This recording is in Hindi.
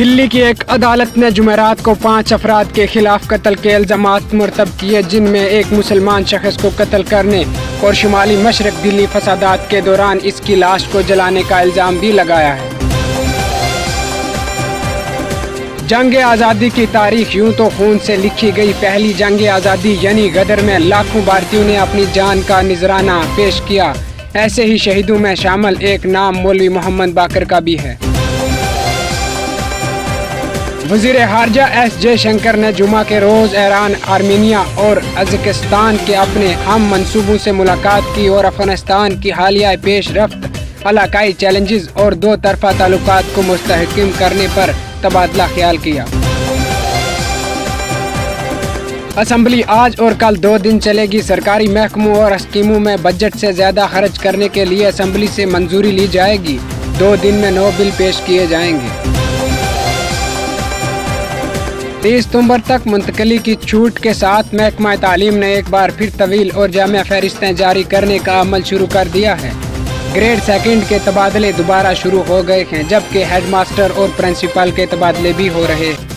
दिल्ली की एक अदालत ने जुमेरात को 5 अफराद के खिलाफ कत्ल के इल्जामात मुर्तब किए, जिनमें एक मुसलमान शख्स को कत्ल करने और शुमाली मशरक दिल्ली फसादात के दौरान इसकी लाश को जलाने का इल्जाम भी लगाया है। जंग आज़ादी की तारीख यूं तो खून से लिखी गई। पहली जंग आज़ादी यानी गदर में लाखों भारतीयों ने अपनी जान का निजराना पेश किया। ऐसे ही शहीदों में शामिल एक नाम मौलवी मोहम्मद बाकर का भी है। वज़ीर खारजा एस जयशंकर ने जुमा के रोज़ ईरान, आर्मीनिया और अज़रबैजान के अपने हम मंसूबों से मुलाकात की और अफगानिस्तान की हालिया पेशरफ्त, इलाकाई चैलेंजेस और दो तरफा ताल्लुकात को मुस्तहकम करने पर तबादला ख्याल किया। असम्बली आज और कल 2 दिन चलेगी। सरकारी महकमों और स्कीमों में बजट से ज़्यादा खर्च करने के लिए असम्बली से मंजूरी ली जाएगी। 2 दिन में 9 बिल पेश किए जाएंगे। 30 सितंबर तक मुंतकली की छूट के साथ महकमा तालीम ने एक बार फिर तवील और जामिया फहरिस्तें जारी करने का अमल शुरू कर दिया है। ग्रेड 2 के तबादले दोबारा शुरू हो गए हैं, जबकि हेडमास्टर और प्रिंसिपल के तबादले भी हो रहे हैं।